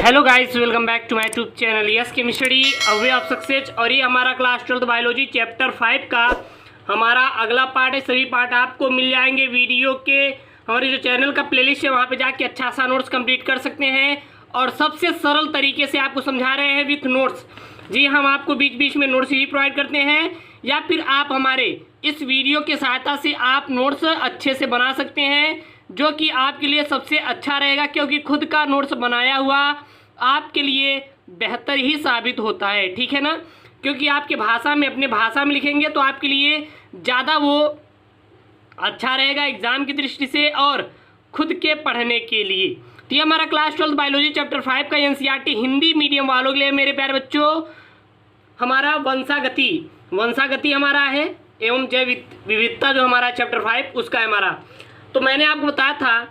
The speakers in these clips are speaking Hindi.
Hello guys, welcome back to my YouTube channel yes chemistry way of success. और ये हमारा क्लास 12 बायोलॉजी चैप्टर 5 का हमारा अगला पार्ट है। सभी पार्ट आपको मिल जाएंगे वीडियो के हमारे जो चैनल का प्लेलिस्ट है वहाँ पे जाके अच्छा सा नोट्स कंप्लीट कर सकते हैं और सबसे सरल तरीके से आपको समझा रहे हैं विथ नोट्स। जी, हम आपको बीच बीच में नोट्स ही प्रोवाइड करते हैं या फिर आप हमारे इस वीडियो की सहायता से आप नोट्स अच्छे से बना सकते हैं, जो कि आपके लिए सबसे अच्छा रहेगा, क्योंकि खुद का नोट्स बनाया हुआ आपके लिए बेहतर ही साबित होता है। ठीक है ना, क्योंकि आपके भाषा में अपने भाषा में लिखेंगे तो आपके लिए ज़्यादा वो अच्छा रहेगा एग्ज़ाम की दृष्टि से और खुद के पढ़ने के लिए। तो ये हमारा क्लास 12 बायोलॉजी चैप्टर 5 का एनसीईआरटी हिंदी मीडियम वालों के लिए मेरे प्यारे बच्चों हमारा वंशागति हमारा है एवं जैव विविधता जो हमारा चैप्टर 5 उसका है हमारा। तो मैंने आपको बताया था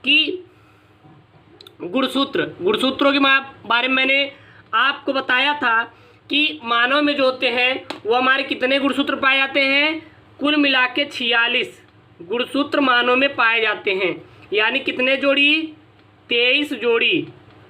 कि गुणसूत्रों के बारे में मैंने आपको बताया था कि मानव में जो होते हैं वो हमारे कितने गुणसूत्र पाए जाते हैं। कुल मिला के 46 गुणसूत्र मानव में पाए जाते हैं, यानी कितने जोड़ी 23 जोड़ी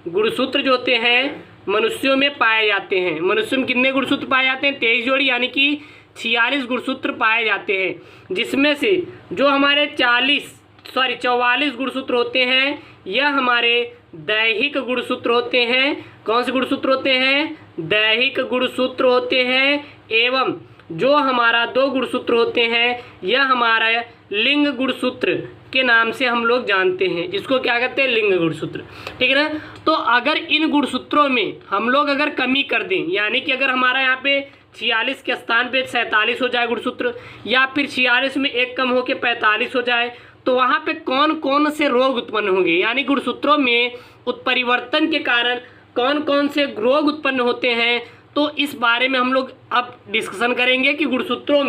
गुणसूत्र जो होते हैं मनुष्यों में पाए जाते हैं। मनुष्य में कितने गुणसूत्र पाए जाते हैं 23 यानी कि 46 गुणसूत्र पाए जाते हैं, जिसमें से जो हमारे 44 गुणसूत्र होते हैं यह हमारे दैहिक गुणसूत्र होते हैं। कौन से गुणसूत्र होते हैं? दैहिक गुणसूत्र होते हैं। एवं जो हमारा 2 गुणसूत्र होते हैं यह हमारा लिंग गुणसूत्र के नाम से हम लोग जानते हैं। इसको क्या कहते हैं? लिंग गुणसूत्र। ठीक है ना। तो अगर इन गुणसूत्रों में हम लोग अगर कमी कर दें, यानी कि अगर हमारा यहाँ पे 46 के स्थान पे 47 हो जाए गुणसूत्र, या फिर 46 में एक कम होकर 45 हो जाए, तो वहाँ पे कौन कौन से रोग उत्पन्न होंगे, यानी गुणसूत्रों में उत्परिवर्तन के कारण कौन कौन से रोग उत्पन्न होते हैं। तो इस बारे में हम लोग अब डिस्कशन करेंगे कि गुणसूत्रों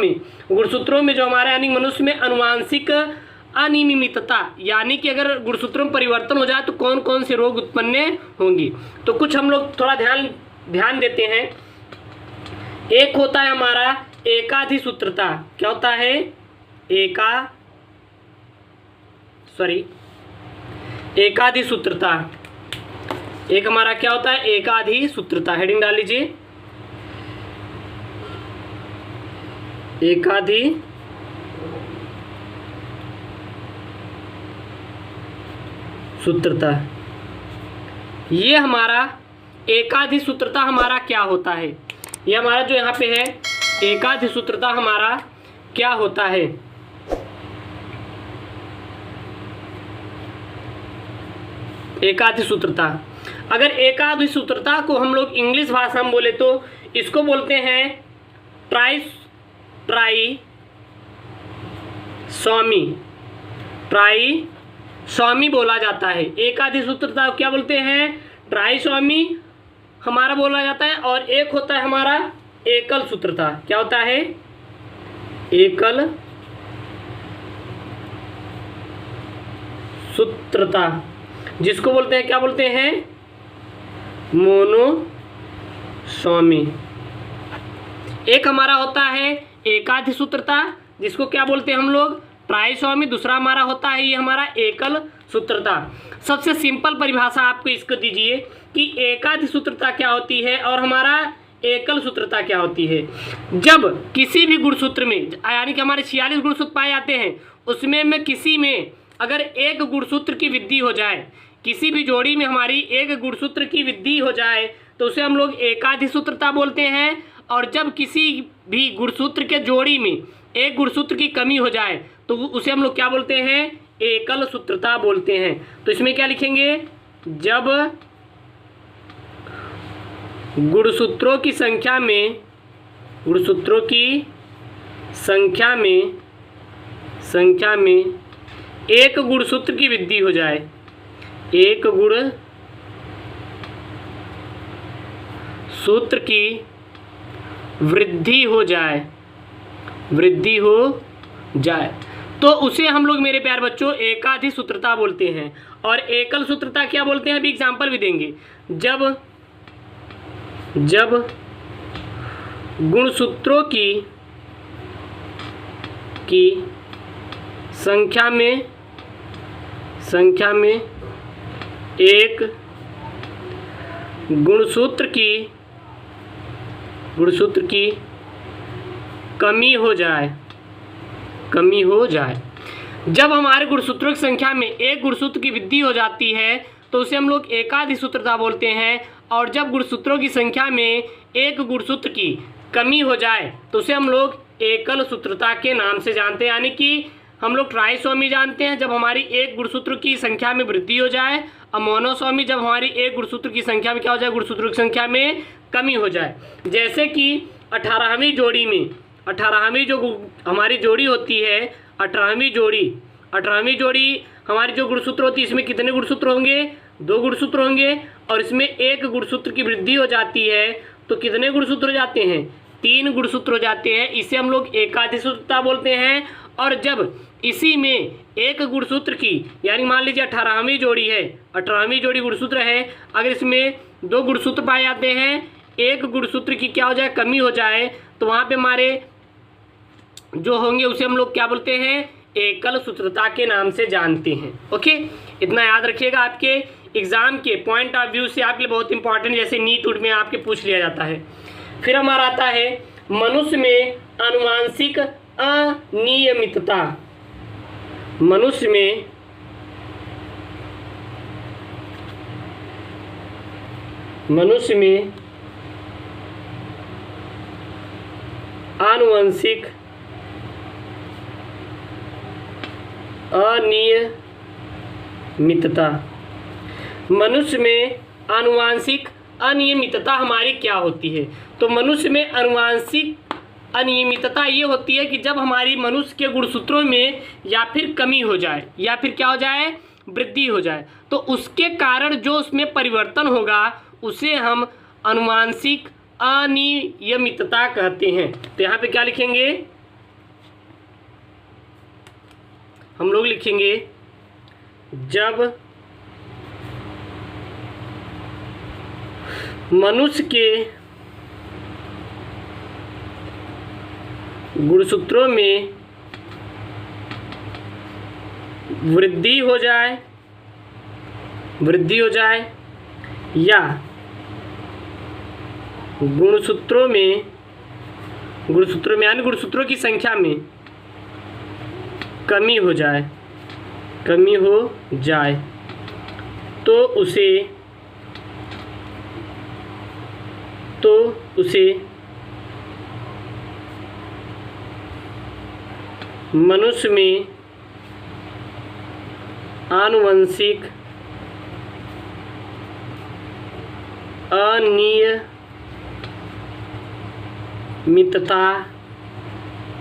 में जो हमारे यानी मनुष्य में अनुवांशिक अनियमितता, यानी कि अगर गुणसूत्रों में परिवर्तन हो जाए तो कौन कौन से रोग उत्पन्न होंगी। तो कुछ हम लोग थोड़ा ध्यान देते हैं। एक होता है हमारा एकाधिसूत्रता। क्या होता है? एकाधिसूत्रता। एक हमारा क्या होता है? एकाधिसूत्रता। हेडिंग डाल लीजिए, एकाधिसूत्रता। ये हमारा एकाधिसूत्रता हमारा क्या होता है? ये हमारा जो यहाँ पे है एकाधिसूत्रता हमारा क्या होता है? एकाधिसूत्रता, अगर एकाधिसूत्रता को हम लोग इंग्लिश भाषा में बोले तो इसको बोलते हैं ट्राइसॉमी बोला जाता है। एकाधिसूत्रता को क्या बोलते हैं? ट्राइसॉमी हमारा बोला जाता है। और एक होता है हमारा एकल सूत्रता। क्या होता है? एकल सूत्रता, जिसको बोलते हैं क्या बोलते हैं? मोनोसॉमी। एक हमारा होता है एकाधिसूत्रता, जिसको क्या बोलते हैं हम लोग? ट्राइसॉमी। दूसरा हमारा होता है ये हमारा एकल सूत्रता। सबसे सिंपल परिभाषा आपको इसको दीजिए कि एकाधिसूत्रता क्या होती है और हमारा एकल सूत्रता क्या होती है। जब किसी भी गुणसूत्र में, यानी कि हमारे 46 गुणसूत्र पाए जाते हैं, उसमें किसी में अगर एक गुणसूत्र की वृद्धि हो जाए, किसी भी जोड़ी में हमारी एक गुणसूत्र की वृद्धि हो जाए तो उसे हम लोग एकाधिसूत्रता बोलते हैं। और जब किसी भी गुणसूत्र के जोड़ी में एक गुणसूत्र की कमी हो जाए तो उसे हम लोग क्या बोलते हैं? एकल सूत्रता बोलते हैं। तो इसमें क्या लिखेंगे? जब गुणसूत्रों की संख्या में एक गुणसूत्र की वृद्धि हो जाए, एक गुणसूत्र की वृद्धि हो जाए तो उसे हम लोग मेरे प्यारे बच्चों एकाधिसूत्रता बोलते हैं। और एकल सूत्रता क्या बोलते हैं? अभी एग्जाम्पल भी देंगे। जब गुणसूत्रों की संख्या में एक गुणसूत्र की कमी हो जाए। जब हमारे गुणसूत्रों की संख्या में एक गुणसूत्र की वृद्धि हो जाती है तो उसे हम लोग एकाधिक सूत्रता बोलते हैं, और जब गुणसूत्रों की संख्या में एक गुणसूत्र की कमी हो जाए तो उसे हम लोग एकल सूत्रता के नाम से जानते हैं। यानी कि हम लोग ट्राइसोमी जानते हैं जब हमारी एक गुणसूत्र की संख्या में वृद्धि हो जाए, और मोनोसोमी जब हमारी एक गुणसूत्र की संख्या में क्या हो जाए, गुणसूत्रों की संख्या में कमी हो जाए। जैसे कि 18वीं जोड़ी में 18वीं जो हमारी जोड़ी होती है, 18वीं जोड़ी हमारी जो गुणसूत्र होती है, इसमें कितने गुणसूत्र होंगे, 2 गुणसूत्र होंगे, और इसमें एक गुणसूत्र की वृद्धि हो जाती है तो कितने गुणसूत्र हो जाते हैं, 3 गुणसूत्र हो जाते हैं। इसे हम लोग एकाधिक सूत्रता बोलते हैं। और जब इसी में एक गुणसूत्र की, यानी मान लीजिए 18वीं जोड़ी है, 18वीं जोड़ी गुणसूत्र है, अगर इसमें 2 गुणसूत्र पाए जाते हैं, एक गुणसूत्र की क्या हो जाए, कमी हो जाए, तो वहाँ पे हमारे जो होंगे उसे हम लोग क्या बोलते हैं, एकल सूत्रता के नाम से जानते हैं। ओके, इतना याद रखिएगा। आपके एग्जाम के पॉइंट ऑफ व्यू से आपके लिए बहुत इंपॉर्टेंट, जैसे नीट उट में आपके पूछ लिया जाता है। फिर हमारा आता है मनुष्य में आनुवांशिक अनियमितता। मनुष्य में आनुवंशिक अनियमितता। मनुष्य में आनुवांशिक अनियमितता हमारी क्या होती है? तो मनुष्य में आनुवांशिक अनियमितता ये होती है कि जब हमारी मनुष्य के गुणसूत्रों में या फिर कमी हो जाए या फिर क्या हो जाए, वृद्धि हो जाए, तो उसके कारण जो उसमें परिवर्तन होगा उसे हम आनुवांशिक अनियमितता कहते हैं। तो यहाँ पे क्या लिखेंगे, हम लोग लिखेंगे जब मनुष्य के गुणसूत्रों में वृद्धि हो जाए या गुणसूत्रों में यानी गुणसूत्रों की संख्या में कमी हो जाए तो उसे मनुष्य में आनुवंशिक अनियमितता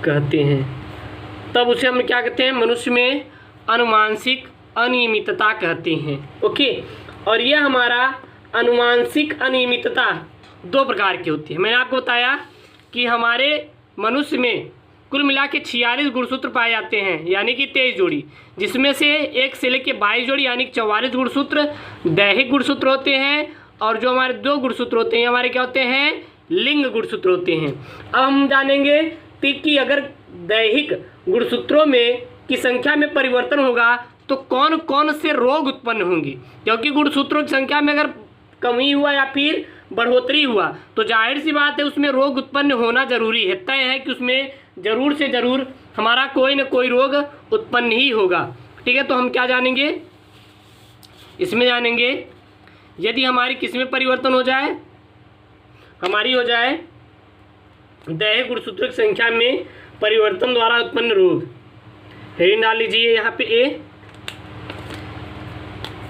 कहते हैं। तब उसे हम क्या कहते हैं, मनुष्य में आनुवांशिक अनियमितता कहते हैं। ओके, और यह हमारा आनुवांशिक अनियमितता 2 प्रकार की होती है। मैंने आपको बताया कि हमारे मनुष्य में कुल मिला के 46 गुणसूत्र पाए जाते हैं, यानी कि 23 जोड़ी, जिसमें से 1 से लेकर 22 जोड़ी यानी कि 44 गुणसूत्र दैहिक गुणसूत्र होते हैं, और जो हमारे 2 गुणसूत्र होते हैं हमारे क्या होते हैं, लिंग गुणसूत्र होते हैं। अब हम जानेंगे कि अगर दैहिक गुणसूत्रों में की संख्या में परिवर्तन होगा तो कौन कौन से रोग उत्पन्न होंगे, क्योंकि गुणसूत्रों की संख्या में अगर कमी हुआ या फिर बढ़ोतरी हुआ तो जाहिर सी बात है उसमें रोग उत्पन्न होना जरूरी है। तय है कि उसमें ज़रूर से ज़रूर हमारा कोई न कोई रोग उत्पन्न ही होगा। ठीक है, तो हम क्या जानेंगे, इसमें जानेंगे यदि हमारी किसमें परिवर्तन हो जाए, हमारी हो जाए दैहिक गुणसूत्रों की संख्या में परिवर्तन द्वारा उत्पन्न रोग। हेडिंग डाल लीजिए यहाँ पे ए,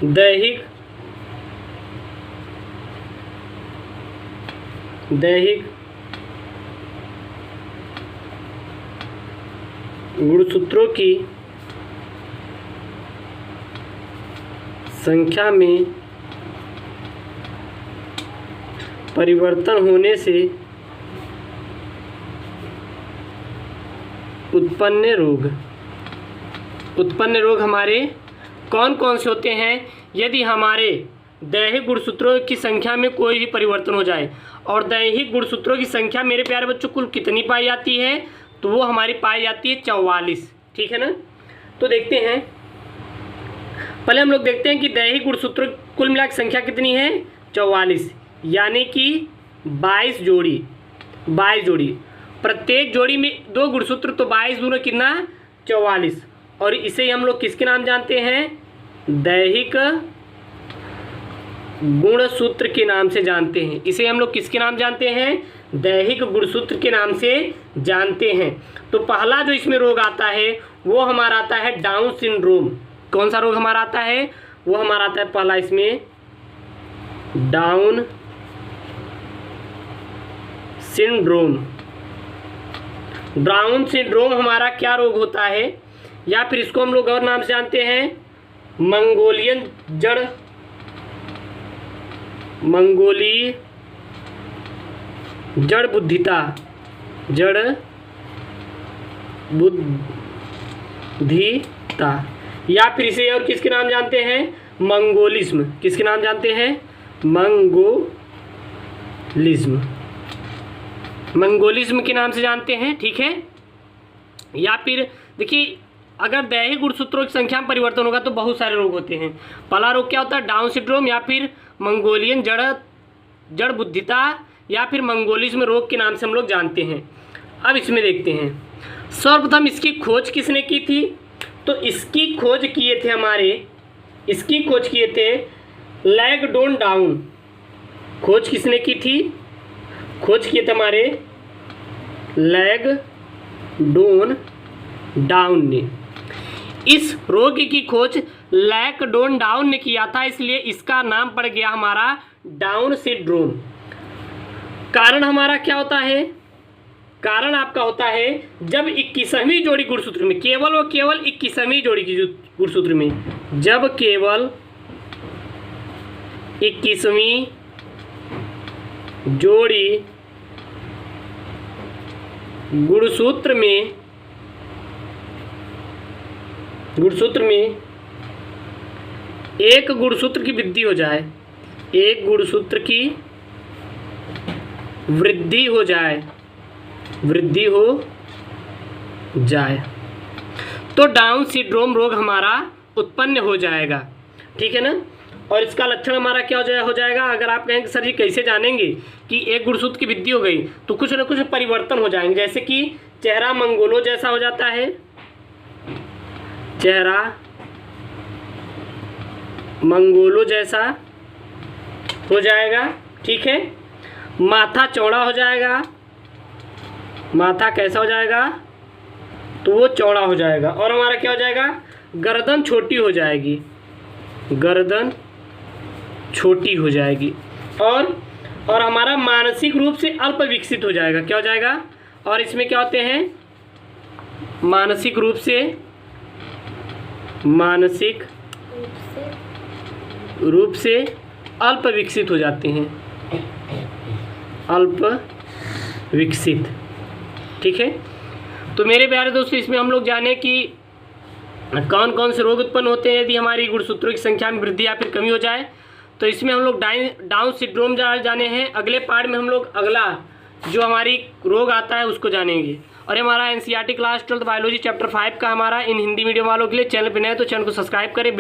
दैहिक गुणसूत्रों की संख्या में परिवर्तन होने से उत्पन्न रोग हमारे कौन कौन से होते हैं? यदि हमारे दैहिक गुणसूत्रों की संख्या में कोई भी परिवर्तन हो जाए, और दैहिक गुणसूत्रों की संख्या मेरे प्यारे बच्चों कुल कितनी पाई जाती है, तो वो हमारी पाई जाती है 44। ठीक है ना, तो देखते हैं, पहले हम लोग देखते हैं कि दैहिक गुणसूत्रों कुल मिला संख्या कितनी है, 44। यानी कि 22 जोड़ी, 22 जोड़ी, प्रत्येक जोड़ी में 2 गुणसूत्र, तो 22 दूना कितना 44। और इसे हम लोग किसके नाम जानते हैं? दैहिक गुणसूत्र के नाम से जानते हैं। इसे हम लोग किसके नाम जानते हैं? दैहिक गुणसूत्र के नाम से जानते हैं। तो पहला जो इसमें रोग आता है वो हमारा आता है डाउन सिंड्रोम। कौन सा रोग हमारा आता है? वो हमारा आता है पहला इसमें डाउन सिंड्रोम। डाउन सिंड्रोम हमारा क्या रोग होता है, या फिर इसको हम लोग और नाम से जानते हैं मंगोलियन जड़ बुद्धिता, या फिर इसे और किसके नाम जानते हैं? मंगोलिज्म। किसके नाम जानते हैं? मंगोलिज्म के नाम से जानते हैं, ठीक है। या फिर देखिए, अगर दैहिक गुणसूत्रों की संख्या में परिवर्तन होगा तो बहुत सारे रोग होते हैं। पहला रोग क्या होता है? डाउन सिंड्रोम, या फिर मंगोलियन जड़ बुद्धिता, या फिर मंगोलिज्म रोग के नाम से हम लोग जानते हैं। अब इसमें देखते हैं, सर्वप्रथम इसकी खोज किसने की थी? तो इसकी खोज किए थे लैगडोन डाउन। खोज किसने की थी? खोज किए थे हमारे लैगडोन डाउन ने। इस रोग की खोज लैगडोन डाउन ने किया था, इसलिए इसका नाम पड़ गया हमारा डाउन सिंड्रोम। कारण हमारा क्या होता है? कारण आपका होता है जब 21वीं जोड़ी गुणसूत्र में, केवल 21वीं जोड़ी की गुणसूत्र में, जब केवल 21वीं जोड़ी गुणसूत्र में एक गुणसूत्र की वृद्धि हो जाए, एक गुणसूत्र की वृद्धि हो जाए तो डाउन सिंड्रोम रोग हमारा उत्पन्न हो जाएगा, ठीक है ना। और इसका लक्षण हमारा क्या हो जाएगा? अगर आप कहेंगे सर जी कैसे जानेंगे कि एक गुणसूत्र की वृद्धि हो गई, तो कुछ न कुछ परिवर्तन हो जाएंगे, जैसे कि चेहरा मंगोलो जैसा हो जाता है, चेहरा मंगोलो जैसा हो जाएगा, ठीक है। माथा चौड़ा हो जाएगा, माथा कैसा हो जाएगा? तो वो चौड़ा हो जाएगा। और हमारा क्या हो जाएगा? गर्दन छोटी हो जाएगी, गर्दन छोटी हो जाएगी। और हमारा मानसिक रूप से अल्प विकसित हो जाएगा। क्या हो जाएगा? और इसमें क्या होते हैं? मानसिक रूप से अल्प विकसित हो जाते हैं, अल्प विकसित, ठीक है। तो मेरे प्यारे दोस्तों, इसमें हम लोग जाने कि कौन कौन से रोग उत्पन्न होते हैं यदि हमारी गुणसूत्रों की संख्या में वृद्धि या फिर कमी हो जाए। तो इसमें हम लोग डाउन सिंड्रोम जाने हैं। अगले पार्ट में हम लोग अगला जो हमारी रोग आता है उसको जानेंगे। और हमारा NCERT class 12th biology chapter 5 का हमारा इन हिंदी मीडियम वालों के लिए चैनल पर नए तो चैनल को सब्सक्राइब करें।